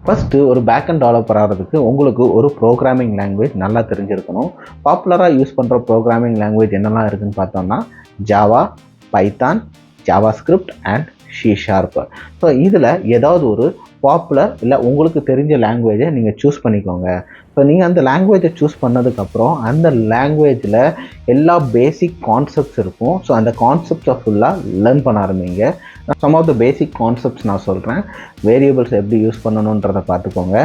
First ஒரு backend developer ஆகிறதுக்கு உங்களுக்கு ஒரு ப்ரோக்ராமிங் லாங்குவேஜ் நல்லா தெரிஞ்சிருக்கணும். பாப்புலராக யூஸ் பண்ணுற ப்ரோக்ராமிங் லாங்குவேஜ் என்னெல்லாம் இருக்குதுன்னு பார்த்தோம்னா Java, Python, JavaScript and C sharp. So இதில் ஏதாவது ஒரு பாப்புலர் இல்லை உங்களுக்கு தெரிஞ்ச லாங்குவேஜை நீங்கள் சூஸ் பண்ணிக்கோங்க. ஸோ நீங்கள் அந்த லாங்குவேஜை சூஸ் பண்ணதுக்கப்புறம் அந்த லாங்குவேஜில் எல்லா பேசிக் கான்செப்ட்ஸ் இருக்கும். ஸோ அந்த கான்செப்ட்ஸை ஃபுல்லாக லேர்ன் பண்ண ஆரம்பிங்க. Some of the basic concepts நான் சொல்கிறேன். வேரியபிள்ஸ் எப்படி யூஸ் பண்ணணுன்றதை பார்த்துக்கோங்க.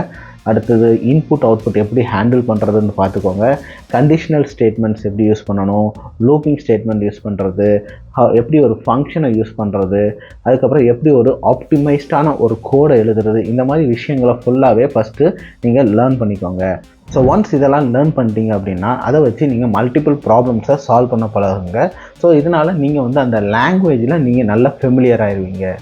அடுத்தது இன்புட் அவுட்புட் எப்படி ஹேண்டில் பண்ணுறதுன்னு பார்த்துக்கோங்க. கண்டிஷனல் ஸ்டேட்மெண்ட்ஸ் எப்படி யூஸ் பண்ணணும், லூப்பிங் ஸ்டேட்மெண்ட் யூஸ் பண்ணுறது, எப்படி ஒரு ஃபங்க்ஷனை யூஸ் பண்ணுறது, அதுக்கப்புறம் எப்படி ஒரு ஆப்டிமைஸ்டான ஒரு கோடை எழுதுறது, இந்த மாதிரி விஷயங்களை ஃபுல்லாகவே ஃபஸ்ட்டு நீங்கள் லேர்ன் பண்ணிக்கோங்க. ஸோ ஒன்ஸ் இதெல்லாம் லேர்ன் பண்ணிட்டீங்க அப்படின்னா அதை வச்சு நீங்கள் மல்டிபிள் ப்ராப்ளம்ஸை சால்வ் பண்ண பழகுங்க. ஸோ இதனால் நீங்கள் வந்து அந்த லாங்குவேஜில் நீங்கள் நல்லா ஃபெமிலியர் ஆயிடுவீங்க.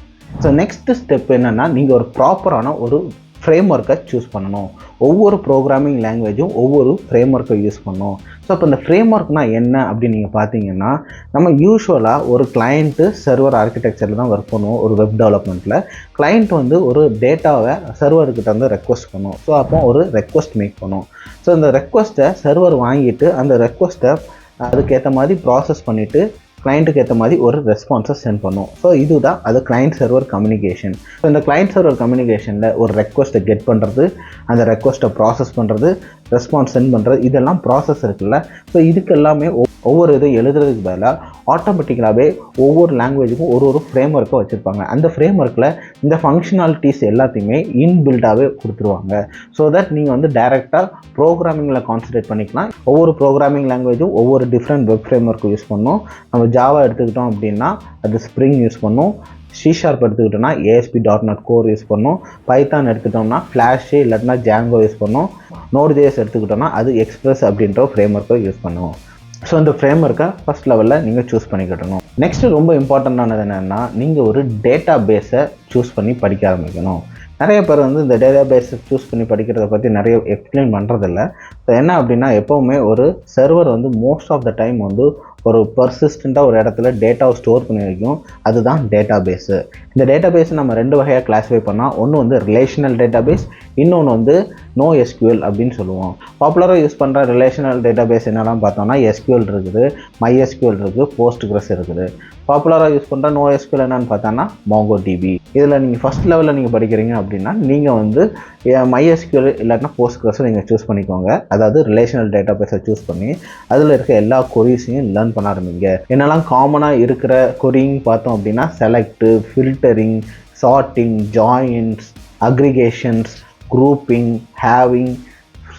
ஸோ நெக்ஸ்ட்டு ஸ்டெப் என்னென்னா நீங்கள் ஒரு ப்ராப்பரான ஒரு ஃப்ரேம் ஒர்க்கை சூஸ் பண்ணணும். ஒவ்வொரு ப்ரோக்ராமிங் லாங்குவேஜும் ஒவ்வொரு ஃப்ரேம் ஒர்க்கை யூஸ் பண்ணணும். ஸோ இப்போ இந்த ஃப்ரேம் ஒர்க்னால் என்ன அப்படின்னு நீங்கள் பார்த்தீங்கன்னா, நம்ம யூஸ்வலாக ஒரு கிளைண்ட்டு சர்வர் ஆர்கிடெக்சரில் தான் ஒர்க் பண்ணுவோம். ஒரு வெப் டெவலப்மெண்ட்டில் கிளைண்ட் வந்து ஒரு டேட்டாவை சர்வர்கிட்ட வந்து ரெக்வஸ்ட் பண்ணும். ஸோ அப்போ ஒரு ரெக்வஸ்ட் மேக் பண்ணும். ஸோ இந்த ரெக்வஸ்ட்டை சர்வர் வாங்கிட்டு அந்த ரெக்வஸ்ட்டை அதுக்கேற்ற மாதிரி ப்ராசஸ் பண்ணிவிட்டு கிளைண்ட்டுக்கு ஏற்ற மாதிரி ஒரு ரெஸ்பான்ஸை சென்ட் பண்ணும். ஸோ இதுதான் அது கிளைண்ட் சர்வர் கம்யூனிகேஷன். ஸோ இந்த கிளைண்ட் சர்வர் கம்யூனிகேஷனில் ஒரு ரெக்வஸ்ட்டை கெட் பண்ணுறது, அந்த ரெக்வஸ்ட்டை ப்ராசஸ் பண்ணுறது, ரெஸ்பான்ஸ் சென்ட் பண்ணுறது, இதெல்லாம் ப்ராசஸ் இருக்குல்ல. ஸோ இதுக்கு எல்லாமே ஒவ்வொரு இதை எழுதுறதுக்கு பதிலாக ஆட்டோமேட்டிக்கலாகவே ஒவ்வொரு லாங்குவேஜுக்கும் ஒரு ஃப்ரேம் ஒர்க்கை வச்சுருப்பாங்க. அந்த ஃப்ரேம் ஒர்க்கில் இந்த ஃபங்க்ஷனாலிட்டிஸ் எல்லாத்தையுமே இன்பில்டாகவே கொடுத்துருவாங்க. ஸோ தட் நீங்கள் வந்து டைரெக்டாக ப்ரோக்ராமிங்கில் கான்சன்ட்ரேட் பண்ணிக்கலாம். ஒவ்வொரு ப்ரோக்ராமிங் லாங்குவேஜும் ஒவ்வொரு different web frame work use பண்ணணும். நம்ம ஜாவா எடுத்துக்கிட்டோம் அப்படின்னா அது ஸ்ப்ரிங் யூஸ் பண்ணும். சி ஷார்ப் எடுத்துக்கிட்டோம்னா ASP.NET கோர் யூஸ் பண்ணும். பைத்தான் எடுத்துக்கிட்டோம்னா ஃப்ளாஷ் இல்லாட்டினா ஜாங்கோ யூஸ் பண்ணும். Node.js எடுத்துக்கிட்டோம்னா அது எக்ஸ்பிரஸ் அப்படின்ற ஃப்ரேம் ஒர்க்கை யூஸ் பண்ணுவோம். ஸோ இந்த ஃப்ரேம் ஒர்க்கை ஃபஸ்ட் லெவலில் நீங்கள் சூஸ் பண்ணிக்கிட்டணும். நெக்ஸ்ட்டு ரொம்ப இம்பார்ட்டண்ட்டானது என்னென்னா நீங்கள் ஒரு டேட்டா பேஸை சூஸ் பண்ணி படிக்க ஆரம்பிக்கணும். நிறைய பேர் வந்து இந்த டேட்டா பேஸை சூஸ் பண்ணி படிக்கிறத பற்றி நிறைய எக்ஸ்பிளைன் பண்ணுறதில்ல. ஸோ என்ன அப்படின்னா எப்போவுமே ஒரு சர்வர் வந்து மோஸ்ட் ஆஃப் த டைம் வந்து ஒரு பர்சிஸ்டண்ட்டாக ஒரு இடத்துல டேட்டாவை ஸ்டோர் பண்ணி வைக்கும். அதுதான் டேட்டா பேஸு. இந்த டேட்டா பேஸை நம்ம ரெண்டு வகையாக கிளாஸிஃபை பண்ணால், ஒன்று வந்து ரிலேஷனல் டேட்டா பேஸ், இன்னொன்று வந்து NoSQL அப்படின்னு சொல்லுவோம். பாப்புலராக யூஸ் பண்ணுற ரிலேஷனல் டேட்டா பேஸ் என்னெல்லாம் பார்த்தோம்னா SQL இருக்குது, MySQL இருக்குது, Postgres இருக்குது. பாப்புலராக யூஸ் பண்ணுற NoSQL என்னென்னு பார்த்தோன்னா MongoDB. இதில் நீங்கள் ஃபஸ்ட் லெவலில் நீங்கள் படிக்கிறீங்க அப்படின்னா நீங்கள் வந்து MySQL இல்லாட்டினா Postgres நீங்கள் சூஸ் பண்ணிக்கோங்க. அதாவது ரிலேஷனல் டேட்டா பேஸை சூஸ் பண்ணி அதில் இருக்க எல்லா கொரீஸையும் லேர்ன் பண்ண ஆரம்பிங்க. என்னெல்லாம் காமனாக இருக்கிற கொரிங் பார்த்தோம் அப்படின்னா select, filtering, sorting, joins, aggregations, grouping, having,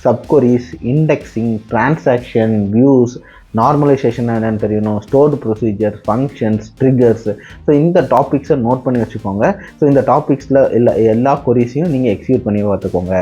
subqueries, indexing, transaction, views, normalisation என்னென்னு தெரியணும், stored procedure, functions, triggers. So இந்த டாபிக்ஸை நோட் பண்ணி வச்சுக்கோங்க. ஸோ இந்த டாபிக்ஸில் எல்லா கொரீஸையும் நீங்கள் எக்ஸிக்யூட் பண்ணி பார்த்துக்கோங்க.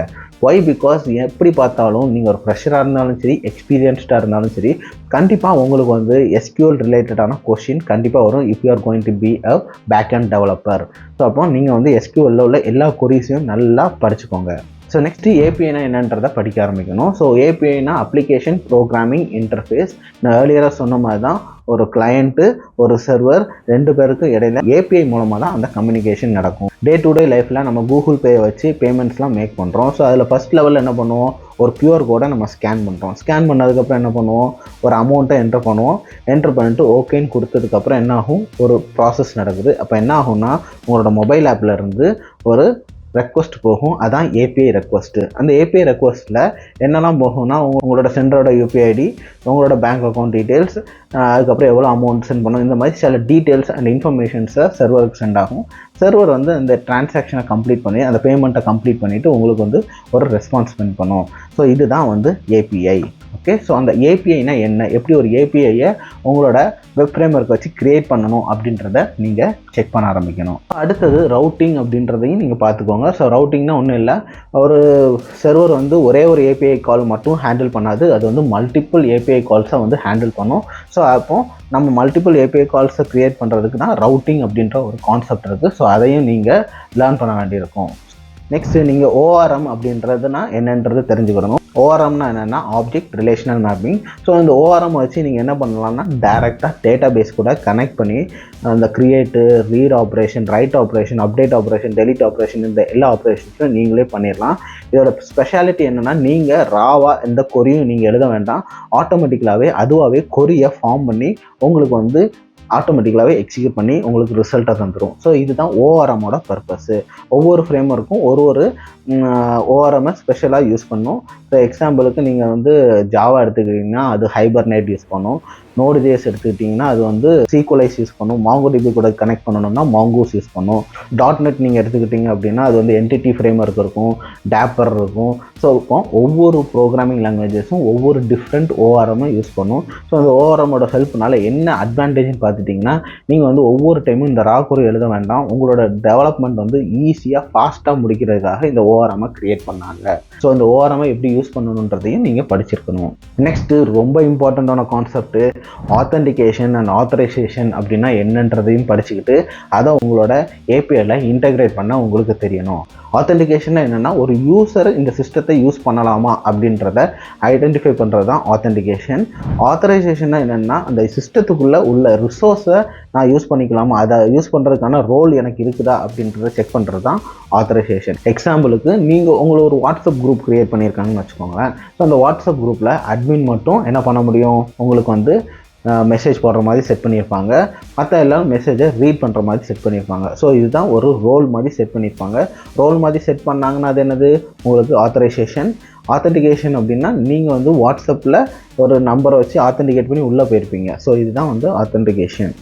ஒய்? பிகாஸ் எப்படி பார்த்தாலும் நீங்கள் ஒரு ஃப்ரெஷராக இருந்தாலும் சரி, எக்ஸ்பீரியன்ஸ்டாக இருந்தாலும் சரி, கண்டிப்பாக உங்களுக்கு வந்து SQL ரிலேட்டடான கொஷின் கண்டிப்பாக வரும். If you are going to be a backend developer. So அப்போ நீங்கள் வந்து SQLல உள்ள எல்லா கொரீஸையும் நல்லா படிச்சுக்கோங்க. ஸோ நெக்ஸ்ட்டு APIனா என்னன்றதை படிக்க ஆரம்பிக்கணும். ஸோ APIனா அப்ளிகேஷன் ப்ரோக்ராமிங் இன்டர்ஃபேஸ். நான் ஏர்லியராக சொன்ன மாதிரி தான் ஒரு கிளையண்ட்டு ஒரு சர்வர் ரெண்டு பேருக்கும் இடையில API மூலமாக தான் அந்த கம்யூனிகேஷன் நடக்கும். டே டு டே லைஃப்பில் நம்ம கூகுள் பே வச்சு பேமெண்ட்ஸ்லாம் மேக் பண்ணுறோம். ஸோ அதில் ஃபஸ்ட் லெவலில் என்ன பண்ணுவோம், ஒரு QR கோடை நம்ம ஸ்கேன் பண்ணுறோம். ஸ்கேன் பண்ணதுக்கப்புறம் என்ன பண்ணுவோம், ஒரு அமௌண்ட்டை என்ட்ரு பண்ணுவோம். என்ட்ரு பண்ணிட்டு ஓகேன்னு கொடுத்ததுக்கப்புறம் என்ன ஆகும், ஒரு ப்ராசஸ் நடக்குது. அப்போ என்ன ஆகும்னா உங்களோட மொபைல் ஆப்பில் இருந்து ஒரு ரெக்வஸ்ட் போகும். அதான் API ரெக்வஸ்ட்டு. அந்த API ரெக்வஸ்ட்டில் என்னெல்லாம் போகும்னா உங்களோட சென்டரோட UPI ID, உங்களோட பேங்க் அக்கௌண்ட் டீட்டெயில்ஸ், அதுக்கப்புறம் எவ்வளோ அமௌண்ட் சென்ட் பண்ணணும், இந்த மாதிரி சில டீட்டெயில்ஸ் அண்ட் இன்ஃபர்மேஷன்ஸை சர்வருக்கு சென்ட் ஆகும். சர்வர் வந்து அந்த டிரான்சாக்ஷனை கம்ப்ளீட் பண்ணி அந்த பேமெண்ட்டை கம்ப்ளீட் பண்ணிவிட்டு உங்களுக்கு வந்து ஒரு ரெஸ்பான்ஸ் சென்ட் பண்ணும். ஸோ இதுதான் வந்து API. ஓகே. ஸோ அந்த APIனா என்ன, எப்படி ஒரு APIயை உங்களோட வெப் ஃப்ரேம்வொர்க் வச்சு கிரியேட் பண்ணணும் அப்படின்றத நீங்கள் செக் பண்ண ஆரம்பிக்கணும். அடுத்தது ரவுட்டிங் அப்படின்றதையும் நீங்கள் பார்த்துக்கோங்க. ஸோ ரவுட்டிங்னா ஒன்றும் இல்லை, ஒரு சர்வர் வந்து ஒரே ஒரு API கால் மட்டும் ஹேண்டில் பண்ணாது, அது வந்து மல்டிபிள் API கால்ஸை வந்து ஹேண்டில் பண்ணும். ஸோ அப்போ நம்ம மல்டிபிள் API கால்ஸை க்ரியேட் பண்ணுறதுக்கு தான் ரவுட்டிங் அப்படின்ற ஒரு கான்செப்ட் இருக்குது. ஸோ அதையும் நீங்கள் லேர்ன் பண்ண வேண்டியிருக்கும். நெக்ஸ்ட்டு நீங்கள் ORM அப்படின்றதுனா என்னன்றது தெரிஞ்சுக்கணும். ஓஆர்எம்னா என்னென்னா ஆப்ஜெக்ட் ரிலேஷனல் மேப்பிங். ஸோ இந்த ஓஆர்எம் வச்சு நீங்கள் என்ன பண்ணலாம்னா டைரெக்டாக டேட்டா பேஸ் கூட கனெக்ட் பண்ணி அந்த create, read operation, right operation, update operation, delete operation, இந்த எல்லா ஆப்ரேஷன்ஸும் நீங்களே பண்ணிடலாம். இதோட ஸ்பெஷாலிட்டி என்னென்னா நீங்கள் ராவாக எந்த கொரியும் நீங்கள் எழுத வேண்டாம். ஆட்டோமேட்டிக்கலாகவே அதுவாகவே கொரியை ஃபார்ம் பண்ணி உங்களுக்கு வந்து ஆட்டோமேட்டிக்கலாகவே எக்ஸிக்யூட் பண்ணி உங்களுக்கு ரிசல்ட்டை தந்துடும். ஸோ இதுதான் ஓஆர்எம்மோட பர்பஸ்ஸு. ஒவ்வொரு ஃப்ரேம்வொர்க்கும் ஒரு ஓஆர்எம்மை ஸ்பெஷலாக யூஸ் பண்ணும். ஸோ எக்ஸாம்பிளுக்கு நீங்கள் வந்து ஜாவா எடுத்துக்கிட்டிங்கன்னா அது ஹைபர்நேட் யூஸ் பண்ணும். Node.js எடுத்துக்கிட்டிங்கன்னா அது வந்து சீக்குவலைஸ் யூஸ் பண்ணும். MongoDB கூட கனெக்ட் பண்ணணும்னா மாங்கூஸ் யூஸ் பண்ணும். .NET நீங்கள் எடுத்துக்கிட்டிங்க அப்படின்னா அது வந்து என்டிட்டி ஃப்ரேம்வொர்க் இருக்கும், டேப்பர் இருக்கும். ஸோ இப்போ ஒவ்வொரு ப்ரோக்ராமிங் லாங்குவேஜஸும் ஒவ்வொரு டிஃப்ரெண்ட் ஓஆர்எம்மை யூஸ் பண்ணும். ஸோ அந்த ஓஆர்எம்மோட ஹெல்ப்னால என்ன அட்வான்டேஜ்னு பார்த்துட்டிங்கன்னா நீங்கள் வந்து ஒவ்வொரு டைமும் இந்த ரா கொரி எழுத வேண்டாம். உங்களோட டெவலப்மெண்ட் வந்து ஈஸியாக ஃபாஸ்ட்டாக முடிக்கிறதுக்காக இந்த ஓஆர்எம்மை க்ரியேட் பண்ணாங்க. ஸோ இந்த ஓஆர்எம்மை எப்படி யூஸ் பண்ணணுன்றதையும் நீங்கள் படிச்சிருக்கணும். நெக்ஸ்ட்டு ரொம்ப இம்பார்ட்டண்ட்டான கான்செப்ட் ஆத்தென்டிகேஷன் அண்ட் ஆத்தரைசேஷன் அப்படின்னா என்னன்றதையும் படிச்சுக்கிட்டு அதை உங்களோட ஏபிஐல இன்டெகிரேட் பண்ண உங்களுக்கு தெரியணும். ஆத்தென்டிகேஷன் என்னென்னா ஒரு யூசர் இந்த சிஸ்டத்தை யூஸ் பண்ணலாமா அப்படின்றத ஐடென்டிஃபை பண்ணுறது தான் ஆத்தென்டிகேஷன். ஆத்தரைசேஷன்னா என்னென்னா அந்த சிஸ்டத்துக்குள்ளே உள்ள ரிசோர்ஸை நான் யூஸ் பண்ணிக்கலாமா, அதை யூஸ் பண்ணுறதுக்கான ரோல் எனக்கு இருக்குதா அப்படின்றத செக் பண்ணுறது தான் ஆத்தரைசேஷன். எக்ஸாம்பிளுக்கு நீங்கள் உங்களை ஒரு வாட்ஸ்அப் குரூப் க்ரியேட் பண்ணியிருக்காங்கன்னு வச்சுக்கோங்களேன். ஸோ அந்த வாட்ஸ்அப் குரூப்பில் அட்மின் மட்டும் என்ன பண்ண முடியும், உங்களுக்கு வந்து மெசேஜ் போடுற மாதிரி செட் பண்ணியிருப்பாங்க. மற்ற எல்லாம் மெசேஜை ரீட் பண்ணுற மாதிரி செட் பண்ணியிருப்பாங்க. ஸோ இதுதான் ஒரு ரோல் மாதிரி செட் பண்ணியிருப்பாங்க. ரோல் மாதிரி செட் பண்ணாங்கன்னா அது என்னது, உங்களுக்கு ஆத்தரைசேஷன். ஆத்தென்டிகேஷன் அப்படின்னா நீங்கள் வந்து வாட்ஸ்அப்பில் ஒரு நம்பரை வச்சு ஆத்தென்டிகேட் பண்ணி உள்ளே போயிருப்பீங்க. ஸோ இதுதான் வந்து ஆத்தென்டிகேஷன்.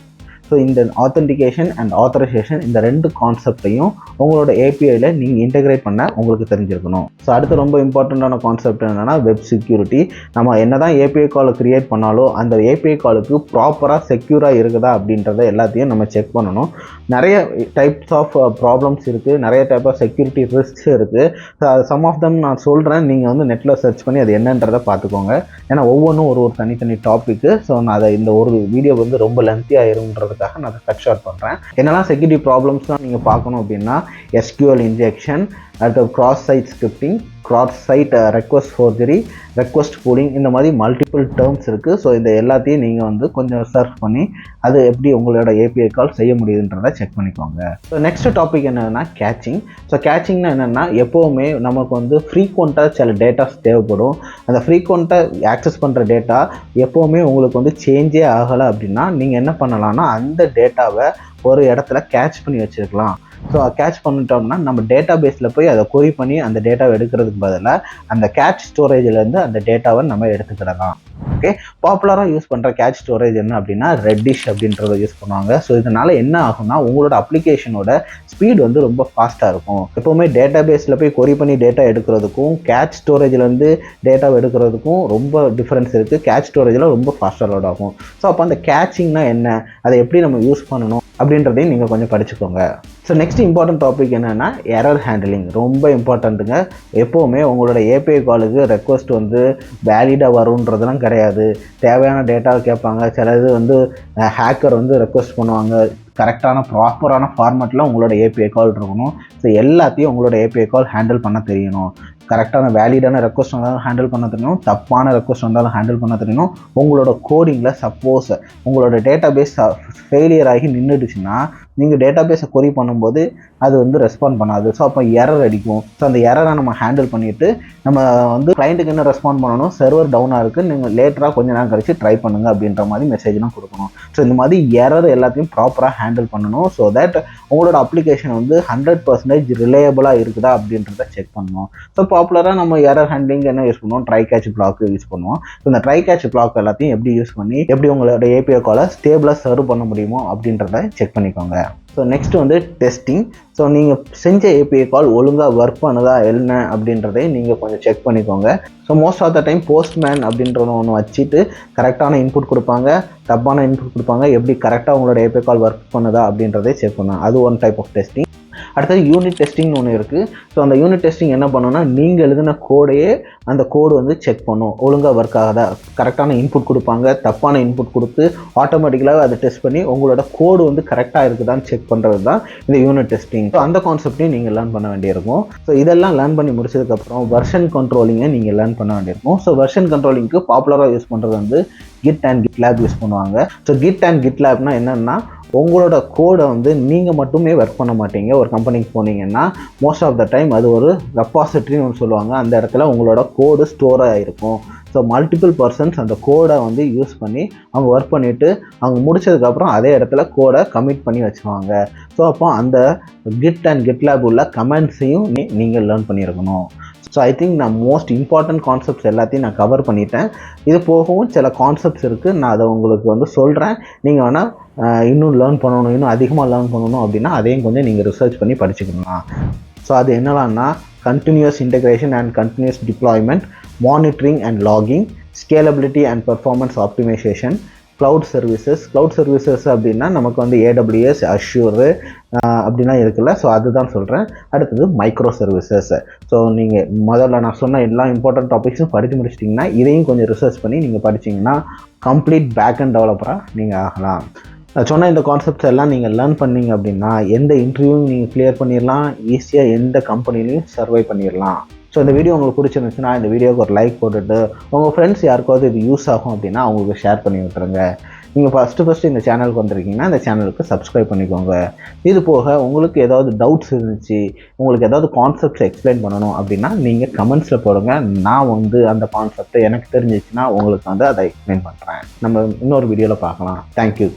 ஸோ இந்த ஆத்தென்டிகேஷன் அண்ட் ஆத்தரைசேஷன் இந்த ரெண்டு கான்செப்டையும் உங்களோட ஏபிஐயில் நீங்கள் இன்டெகிரேட் பண்ண உங்களுக்கு தெரிஞ்சிருக்கணும். ஸோ அடுத்து ரொம்ப இம்பார்ட்டண்ட்டான கான்செப்ட் என்னென்னா வெப் செக்யூரிட்டி. நம்ம என்ன தான் ஏபிஐ காலை க்ரியேட் பண்ணாலும் அந்த ஏபிஐ காலுக்கு ப்ராப்பராக செக்யூராக இருக்குதா அப்படின்றத எல்லாத்தையும் நம்ம செக் பண்ணணும். நிறைய டைப்ஸ் ஆஃப் ப்ராப்ளம்ஸ் இருக்குது, நிறைய டைப் ஆஃப் செக்யூரிட்டி ரிஸ்க்ஸ் இருக்குது. ஸோ அது சம் ஆஃப் தம் நான் சொல்கிறேன், நீங்கள் வந்து நெட்டில் சர்ச் பண்ணி அது என்னன்றதை பார்த்துக்கோங்க. ஏன்னா ஒவ்வொன்றும் ஒரு தனித்தனி டாப்பிக்கு. ஸோ நான் அதை இந்த ஒரு வீடியோ வந்து ரொம்ப லென்த்தியாக இருன்றதுக்காக நான் அதை கட் ஷார்ட் பண்ணுறேன். என்னெல்லாம் செக்யூரிட்டி ப்ராப்ளம்ஸ்லாம் நீங்கள் பார்க்கணும் அப்படின்னா எஸ்கியூஎல் இன்ஜெக்ஷன், அடுத்து cross site scripting, cross site request forgery, request pooling, இந்த மாதிரி மல்டிபிள் டேர்ம்ஸ் இருக்குது. ஸோ இந்த எல்லாத்தையும் நீங்கள் வந்து கொஞ்சம் சர்ச் பண்ணி அது எப்படி உங்களோட ஏபிஐ கால் செய்ய முடியுதுன்றதை செக் பண்ணிக்கோங்க. ஸோ நெக்ஸ்ட் டாபிக் என்னென்னா கேச்சிங். ஸோ கேச்சிங்னா என்னென்னா எப்போவுமே நமக்கு வந்து ஃப்ரீக்வெண்ட்டாக சில டேட்டாஸ் தேவைப்படும். அந்த ஃப்ரீக்வெண்ட்டாக ஆக்சஸ் பண்ணுற டேட்டா எப்போவுமே உங்களுக்கு வந்து சேஞ்சே ஆகலை அப்படின்னா நீங்கள் என்ன பண்ணலாம்னா அந்த டேட்டாவை ஒரு இடத்துல கேட்ச் பண்ணி வச்சுருக்கலாம். ஸோ கேட்ச் பண்ணிட்டோம்னா நம்ம டேட்டா பேஸில் போய் அதை கொரி பண்ணி அந்த டேட்டாவை எடுக்கிறதுக்கு பதிலாக அந்த கேட்ச் ஸ்டோரேஜிலேருந்து அந்த டேட்டாவை நம்ம எடுத்துக்கிடலாம். ஓகே, பாப்புலராக யூஸ் பண்ணுற கேட்ச் ஸ்டோரேஜ் என்ன அப்படின்னா ரெட்டிஷ் அப்படின்றத யூஸ் பண்ணுவாங்க. ஸோ இதனால் என்ன ஆகும்னா உங்களோட அப்ளிகேஷனோட ஸ்பீட் வந்து ரொம்ப ஃபாஸ்ட்டாக இருக்கும். எப்போவுமே டேட்டா பேஸில் போய் கொரி பண்ணி டேட்டா எடுக்கிறதுக்கும் கேட்ச் ஸ்டோரேஜ்லேருந்து டேட்டாவை எடுக்கிறதுக்கும் ரொம்ப டிஃப்ரென்ஸ் இருக்குது. கேட்ச் ஸ்டோரேஜில் ரொம்ப ஃபாஸ்ட்டாக லோட் ஆகும். ஸோ அப்போ அந்த கேட்சிங்னா என்ன, அதை எப்படி நம்ம யூஸ் பண்ணணும் அப்படின்றதையும் நீங்கள் கொஞ்சம் படிச்சுக்கோங்க. ஸோ நெக்ஸ்ட் இம்பார்ட்டன்ட் டாபிக் என்னென்னா எரர் ஹேண்டிலிங். ரொம்ப இம்பார்ட்டண்ட்டுங்க. எப்போவுமே உங்களோட ஏபிஐ காலுக்கு ரெக்வஸ்ட் வந்து வேலிடாக வரும்ன்றதுலாம் கிடையாது. தேவையான டேட்டாவை கேட்பாங்க. சில இது வந்து ஹேக்கர் வந்து ரெக்வஸ்ட் பண்ணுவாங்க. கரெக்டான ப்ராப்பரான ஃபார்மேட்டில் உங்களோட ஏபிஐ கால் இருக்கணும். ஸோ எல்லாத்தையும் உங்களோட ஏபிஐ கால் ஹேண்டில் பண்ண தெரியணும். கரெக்டான வேலிடான ரெக்வஸ்ட் வந்தாலும் ஹேண்டில் பண்ண தெரியணும், தப்பான ரெக்வஸ்ட் வந்தாலும் ஹேண்டில் பண்ண தெரியணும். உங்களோட கோடிங்கில் சப்போஸ் உங்களோட டேட்டா பேஸ் ஃபெயிலியர் ஆகி நின்றுடுச்சுன்னா நீங்கள் டேட்டா பேஸை கொரி பண்ணும்போது அது வந்து ரெஸ்பாண்ட் பண்ணாது. ஸோ அப்போ எரர் அடிக்கும். ஸோ அந்த எரரை நம்ம ஹேண்டில் பண்ணிவிட்டு நம்ம வந்து கிளைண்ட்டுக்கு என்ன ரெஸ்பாண்ட் பண்ணணும், சர்வர் டவுனாக இருக்குது, நீங்கள் லேட்டராக கொஞ்சம் நேரம் கழிச்சு ட்ரை பண்ணுங்கள் அப்படின்ற மாதிரி மெசேஜ்லாம் கொடுக்கணும். ஸோ இந்த மாதிரி எரர் எல்லாத்தையும் ப்ராப்பராக ஹேண்டில் பண்ணணும். ஸோ தட் உங்களோட அப்ளிகேஷன் வந்து 100% ரிலையபிளாக இருக்குதா அப்படின்றத செக் பண்ணணும். ஸோ பாப்புலராக நம்ம எரர் ஹேண்ட்லிங் என்ன யூஸ் பண்ணுவோம், ட்ரை கேட்ச் பிளாக் யூஸ் பண்ணுவோம். ஸோ இந்த ட்ரை கேட்ச் பிளாக் எல்லாத்தையும் எப்படி யூஸ் பண்ணி எப்படி உங்களோட ஏபிஐ காலை ஸ்டேபிளாக சர்வ் பண்ண முடியுமோ அப்படின்றத செக் பண்ணிக்கோங்க. ஸோ நெக்ஸ்ட் வந்து டெஸ்டிங். ஸோ நீங்கள் செஞ்ச ஏபிஐ கால் ஒழுங்காக ஒர்க் பண்ணுதா என்ன அப்படின்றதை நீங்கள் கொஞ்சம் செக் பண்ணிக்கோங்க. So most of the time postman அப்படின்றத ஒன்று வச்சுட்டு கரெக்டான இன்புட் கொடுப்பாங்க, தப்பான இன்புட் கொடுப்பாங்க. எப்படி கரெக்டாக உங்களோட ஏபிஐ கால் ஒர்க் பண்ணுதா அப்படின்றதை செக் பண்ணுவாங்க. அது ஒன் டைப் ஆஃப் டெஸ்டிங். அடுத்தது யூனிட் டெஸ்டிங்னு ஒன்று இருக்குது. ஸோ அந்த யூனிட் டெஸ்டிங் என்ன பண்ணணும்னா நீங்கள் எழுதின கோடையே அந்த கோடு வந்து செக் பண்ணும், ஒழுங்காக ஒர்க் ஆகாதா, கரெக்டான இன்புட் கொடுப்பாங்க, தப்பான இன்புட் கொடுத்து ஆட்டோமேட்டிக்கலாக அதை டெஸ்ட் பண்ணி உங்களோட கோடு வந்து கரெக்டாக இருக்குதான்னு செக் பண்ணுறது தான் இந்த யூனிட் டெஸ்டிங். ஸோ அந்த கான்செப்டையும் நீங்கள் லேர்ன் பண்ண வேண்டியிருக்கும். ஸோ இதெல்லாம் லேர்ன் பண்ணி முடிச்சதுக்கப்புறம் வெர்ஷன் கண்ட்ரோலிங்கை நீங்கள் லேர்ன் பண்ண வேண்டியிருக்கும். ஸோ வெர்ஷன் கண்ட்ரோலிங்க்கு பாப்புலராக யூஸ் பண்ணுறது வந்து Git and Gitlab யூஸ் பண்ணுவாங்க. ஸோ Git and Gitlabனா என்னென்னா, உங்களோட கோடை வந்து நீங்கள் மட்டுமே ஒர்க் பண்ண மாட்டீங்க. ஒரு கம்பெனிக்கு போனீங்கன்னா மோஸ்ட் ஆஃப் த டைம் அது ஒரு ரெப்பாசிட்டரின்னு ஒன்று சொல்லுவாங்க. அந்த இடத்துல உங்களோட கோடு ஸ்டோர் ஆகிருக்கும். ஸோ மல்டிபிள் பர்சன்ஸ் அந்த கோடை வந்து யூஸ் பண்ணி அவங்க ஒர்க் பண்ணிவிட்டு அவங்க முடிச்சதுக்கப்புறம் அதே இடத்துல கோடை கமிட் பண்ணி வச்சுருவாங்க. ஸோ அப்போ அந்த Git and Gitlab உள்ள கமெண்ட்ஸையும் நீங்கள் லேர்ன் பண்ணியிருக்கணும். ஸோ ஐ திங்க் நான் மோஸ்ட் இம்பார்ட்டன்ட் கான்செப்ட்ஸ் எல்லாத்தையும் நான் கவர் பண்ணிட்டேன். இது போகவும் சில கான்செப்ட்ஸ் இருக்குது, நான் அதை உங்களுக்கு வந்து சொல்கிறேன். நீங்கள் வேணால் இன்னும் லேர்ன் பண்ணணும், இன்னும் அதிகமாக லேர்ன் பண்ணணும் அப்படின்னா அதையும் கொஞ்சம் நீங்கள் ரிசர்ச் பண்ணி படிச்சுக்கலாம். ஸோ அது என்னலான்னா continuous integration and continuous deployment, monitoring and logging, scalability and performance optimisation, cloud services அப்படின்னா நமக்கு வந்து AWS, அஷ்யூரு அப்படிலாம் இருக்குல்ல. ஸோ அதுதான் சொல்கிறேன். அடுத்தது மைக்ரோ சர்வீசஸ். ஸோ நீங்கள் முதல்ல நான் சொன்ன எல்லா இம்பார்ட்டன்ட் டாபிக்ஸும் படித்து முடிச்சிட்டிங்கன்னா இதையும் கொஞ்சம் ரிசர்ச் பண்ணி நீங்கள் படிச்சிங்கன்னா கம்ப்ளீட் பேக்கெண்ட் டெவலப்பராக நீங்கள் ஆகலாம். சொன்ன இந்த கான்செப்ட்ஸ் எல்லாம் நீங்கள் லேர்ன் பண்ணீங்க அப்படின்னா எந்த இன்டர்வியூவும் நீங்கள் கிளியர் பண்ணிடலாம், ஈஸியாக எந்த கம்பெனிலையும் சர்வை பண்ணிடலாம். ஸோ இந்த வீடியோ உங்களுக்கு பிடிச்சிருந்துச்சுன்னா இந்த வீடியோவுக்கு ஒரு லைக் போட்டுட்டு உங்கள் ஃப்ரெண்ட்ஸ் யாருக்காவது இது யூஸ் ஆகும் அப்படின்னா அவங்களுக்கு ஷேர் பண்ணி விட்டுருங்க. நீங்கள் ஃபஸ்ட்டு இந்த சேனலுக்கு வந்திருக்கீங்கன்னா இந்த சேனலுக்கு சப்ஸ்கிரைப் பண்ணிக்கோங்க. இது போக உங்களுக்கு ஏதாவது டவுட்ஸ் இருந்துச்சு, உங்களுக்கு ஏதாவது கான்செப்ட்ஸ் எக்ஸ்பிளைன் பண்ணணும் அப்படின்னா நீங்கள் கமெண்ட்ஸில் போடுங்க. நான் வந்து அந்த கான்செப்டை எனக்கு தெரிஞ்சிச்சுன்னா உங்களுக்கு வந்து அதை எக்ஸ்பிளைன் பண்ணுறேன். நம்ம இன்னொரு வீடியோவில் பார்க்கலாம். தேங்க்யூ.